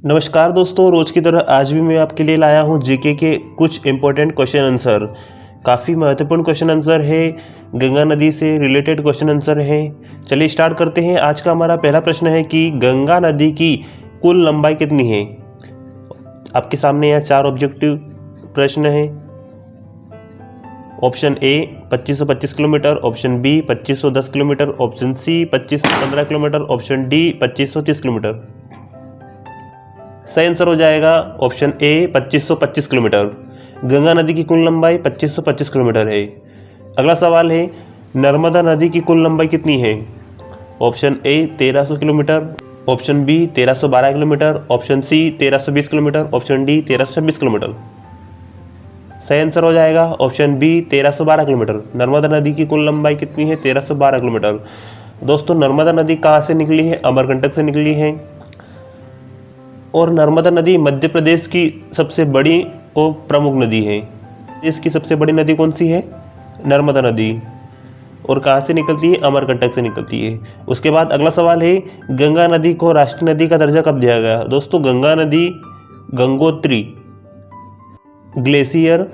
नमस्कार दोस्तों, रोज की तरह आज भी मैं आपके लिए लाया हूँ जीके के कुछ इम्पोर्टेंट क्वेश्चन आंसर। काफ़ी महत्वपूर्ण क्वेश्चन आंसर है, गंगा नदी से रिलेटेड क्वेश्चन आंसर है। चलिए स्टार्ट करते हैं। आज का हमारा पहला प्रश्न है कि गंगा नदी की कुल लंबाई कितनी है। आपके सामने यहाँ 4 ऑब्जेक्टिव प्रश्न है। Option A 2525 kilometre, option B 2510 kilometre, option C 2515 kilometre, option D 2530 kilometre. सही आंसर हो जाएगा ऑप्शन ए 2525 किलोमीटर। गंगा नदी की कुल लंबाई 2525 किलोमीटर है। अगला सवाल है, नर्मदा नदी की कुल लंबाई कितनी है। Option A 1300 kilometre, option B 1312 kilometre, option C 1320 kilometre, option D 1326 kilometre. सही आंसर हो जाएगा ऑप्शन बी 1312 किलोमीटर। नर्मदा नदी की कुल लंबाई कितनी है, 1312 किलोमीटर। दोस्तों, नर्मदा नदी कहाँ से निकली है, अमरकंटक से निकली है। और नर्मदा नदी मध्य प्रदेश की सबसे बड़ी और प्रमुख नदी है। इसकी सबसे बड़ी नदी कौन सी है, नर्मदा नदी। और कहाँ से निकलती है, अमरकंटक से निकलती है। उसके बाद अगला सवाल है, गंगा नदी को राष्ट्रीय नदी का दर्जा कब दिया गया। दोस्तों, गंगा नदी गंगोत्री ग्लेशियर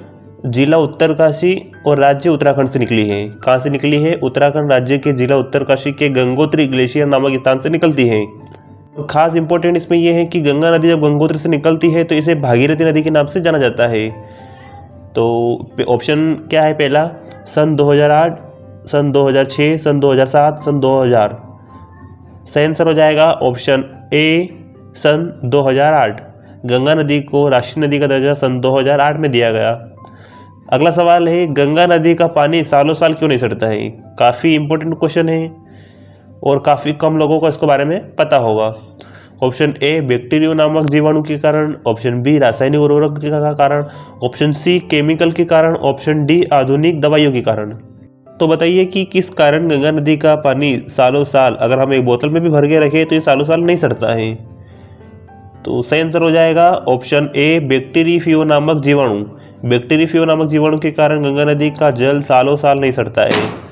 जिला उत्तरकाशी और राज्य उत्तराखंड से निकली है। कहाँ से निकली है, उत्तराखंड राज्य के जिला उत्तरकाशी के गंगोत्री ग्लेशियर नामक स्थान से निकलती है। खास इंपॉर्टेंट इसमें यह है कि गंगा नदी जब गंगोत्री से निकलती है तो इसे भागीरथी नदी के नाम से जाना जाता है। तो ऑप्शन क्या है, पहला सन 2008, सन 2006, सन 2007, सन 2000। सही आंसर हो जाएगा ऑप्शन ए सन 2008। गंगा नदी को राष्ट्रीय नदी का दर्जा सन 2008 में दिया गया। अगला सवाल है, गंगा नदी का पानी सालों साल क्यों नहीं सड़ता है। काफ़ी इंपॉर्टेंट क्वेश्चन है और काफ़ी कम लोगों को इसके बारे में पता होगा। ऑप्शन ए बैक्टीरियो नामक जीवाणु के कारण, ऑप्शन बी रासायनिक उर्वरक के कारण, ऑप्शन सी केमिकल के कारण, ऑप्शन डी आधुनिक दवाइयों के कारण। तो बताइए कि किस कारण गंगा नदी का पानी सालों साल, अगर हम एक बोतल में भी भर के रखें तो ये सालों साल नहीं सड़ता है। तो सही आंसर हो जाएगा ऑप्शन ए बैक्टीरियो नामक जीवाणु। बैक्टीरियो नामक जीवाणु के कारण गंगा नदी का जल सालों साल नहीं सड़ता है।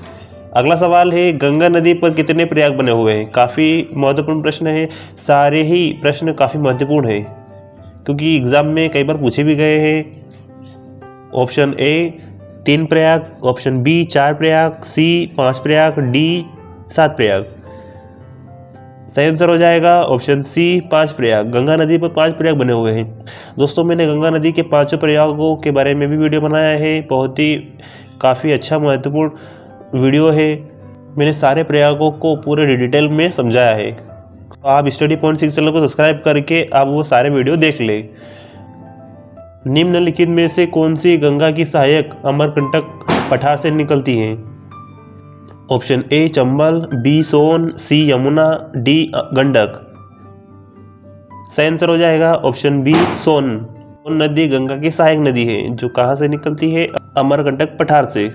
अगला सवाल है, गंगा नदी पर कितने प्रयाग बने हुए हैं। काफ़ी महत्वपूर्ण प्रश्न है। सारे ही प्रश्न काफ़ी महत्वपूर्ण है क्योंकि एग्जाम में कई बार पूछे भी गए हैं। Option A 3 Prayag, option B 4 Prayag, C 5 Prayag, D 7 Prayag. सही आंसर हो जाएगा ऑप्शन सी 5 प्रयाग। गंगा नदी पर 5 प्रयाग बने हुए हैं। दोस्तों, मैंने गंगा नदी के 5 प्रयागों के बारे में भी वीडियो बनाया है। बहुत ही काफ़ी अच्छा महत्वपूर्ण वीडियो है। मैंने सारे प्रयागों को पूरे डिटेल में समझाया है। तो आप स्टडी पॉइंट 6 चैनल को सब्सक्राइब करके आप वो सारे वीडियो देख लें। निम्नलिखित में से कौन सी गंगा की सहायक अमरकंटक पठार से निकलती है। Option A Chambal, B Son, C Yamuna, D Gandak. सही आंसर हो जाएगा ऑप्शन बी सोन। सोन नदी गंगा की सहायक नदी है जो कहाँ से निकलती है, अमरकंटक पठार से।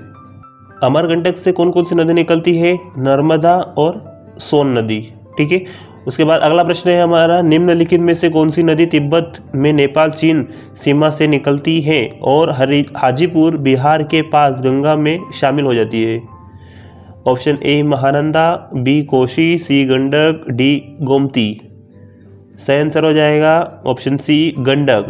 अमरकंटक से कौन कौन सी नदी निकलती है, नर्मदा और सोन नदी। ठीक है। उसके बाद अगला प्रश्न है हमारा, निम्नलिखित में से कौन सी नदी तिब्बत में नेपाल चीन सीमा से निकलती है और हाजीपुर बिहार के पास गंगा में शामिल हो जाती है। Option A Mahananda, B Kosi, C Gandak, D Gomti. सही आंसर हो जाएगा ऑप्शन सी गंडक,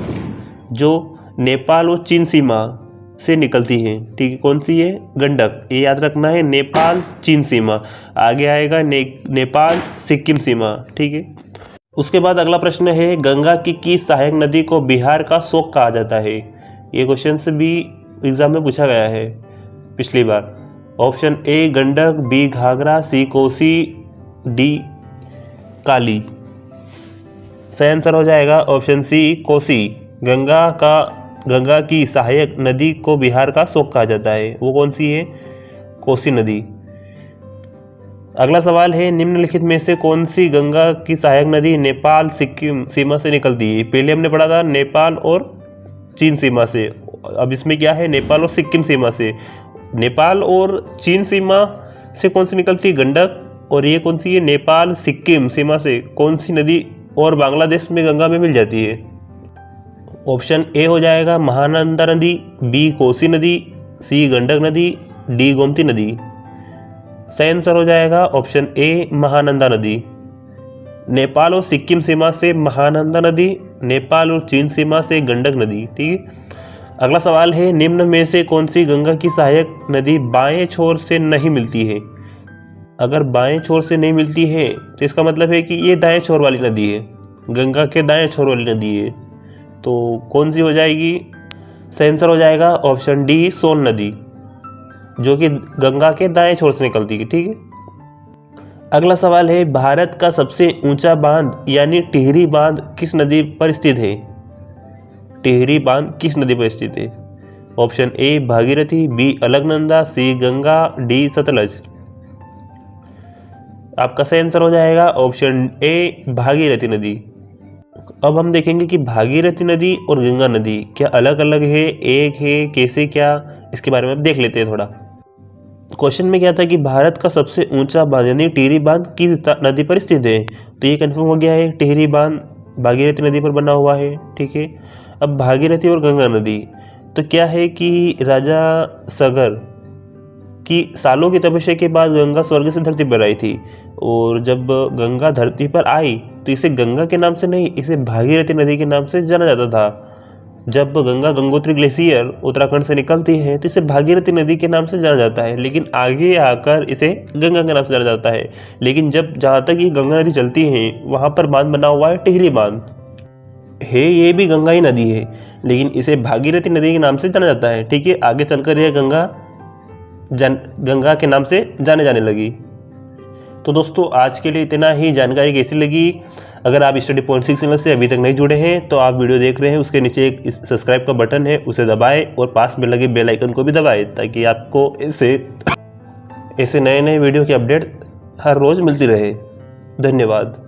जो नेपाल और चीन सीमा से निकलती है। ठीक है, कौन सी है, गंडक। ये याद रखना है, नेपाल चीन सीमा। आगे आएगा नेपाल सिक्किम सीमा। ठीक है। उसके बाद अगला प्रश्न है, गंगा की किस सहायक नदी को बिहार का शोक कहा जाता है। ये क्वेश्चन से भी एग्जाम में पूछा गया है पिछली बार। Option A Gandak, B Ghaghara, C Kosi, D Kali. सही आंसर हो जाएगा ऑप्शन सी कोसी। गंगा की सहायक नदी को बिहार का शोक कहा जाता है। वो कौन सी है, कोसी नदी। अगला सवाल है, निम्नलिखित में से कौन सी गंगा की सहायक नदी नेपाल सिक्किम सीमा से निकलती है। पहले हमने पढ़ा था नेपाल और चीन सीमा से, अब इसमें क्या है, नेपाल और सिक्किम सीमा से। नेपाल और चीन सीमा से कौन सी निकलती है, गंडक। और ये कौन सी है, नेपाल सिक्किम सीमा से कौन सी नदी और बांग्लादेश में गंगा में मिल जाती है। ऑप्शन ए हो जाएगा महानंदा नदी, बी कोसी नदी, सी गंडक नदी, डी गोमती नदी। सही आंसर हो जाएगा ऑप्शन ए महानंदा नदी। नेपाल और सिक्किम सीमा से महानंदा नदी, नेपाल और चीन सीमा से गंडक नदी। ठीक है। अगला सवाल है, निम्न में से कौन सी गंगा की सहायक नदी बाएं छोर से नहीं मिलती है? अगर बाएं छोर से नहीं मिलती है तो इसका मतलब है कि ये दाएं छोर वाली नदी है, गंगा के दाएं छोर वाली नदी है। तो कौन सी हो जाएगी? सही आंसर हो जाएगा ऑप्शन डी, सोन नदी, जो कि गंगा के दाएं छोर से निकलती है। ठीक है। अगला सवाल है, भारत का सबसे ऊंचा बांध यानी टिहरी बांध किस नदी पर स्थित है? टिहरी बांध किस नदी पर स्थित है? Option A Bhagirathi, B Alaknanda, C Ganga, D Sutlej. आपका सही आंसर हो जाएगा ऑप्शन ए भागीरथी नदी। अब हम देखेंगे कि भागीरथी नदी और गंगा नदी क्या अलग अलग है, एक है, कैसे, क्या, इसके बारे में देख लेते हैं थोड़ा। क्वेश्चन में क्या था कि भारत का सबसे ऊंचा बांध यानी टिहरी बांध किस नदी पर स्थित है? तो ये कंफर्म हो गया है, टिहरी बांध भागीरथी नदी पर बना हुआ है। ठीक है। अब भागीरथी और गंगा नदी, तो क्या है कि राजा सगर की सालों की तपस्या के बाद गंगा स्वर्ग से धरती पर आई थी, और जब गंगा धरती पर आई तो इसे गंगा के नाम से नहीं, इसे भागीरथी नदी के नाम से जाना जाता था। जब गंगा गंगोत्री ग्लेशियर उत्तराखंड से निकलती है तो इसे भागीरथी नदी के नाम से जाना जाता है, लेकिन आगे आकर इसे गंगा के नाम से जाना जाता है। लेकिन जब जहाँ तक ये गंगा नदी चलती है वहाँ पर बांध बना हुआ है टिहरी बांध है, ये भी गंगा ही नदी है, लेकिन इसे भागीरथी नदी के नाम से जाना जाता है। ठीक है। आगे चलकर यह गंगा के नाम से जाने लगी। तो दोस्तों आज के लिए इतना ही। जानकारी कैसी लगी? अगर आप स्टडी पॉइंट 6 चैनल से अभी तक नहीं जुड़े हैं तो आप वीडियो देख रहे हैं, उसके नीचे एक सब्सक्राइब का बटन है, उसे दबाएं और पास में लगे बेल आइकन को भी दबाएं, ताकि आपको ऐसे नए वीडियो की अपडेट हर रोज़ मिलती रहे। धन्यवाद।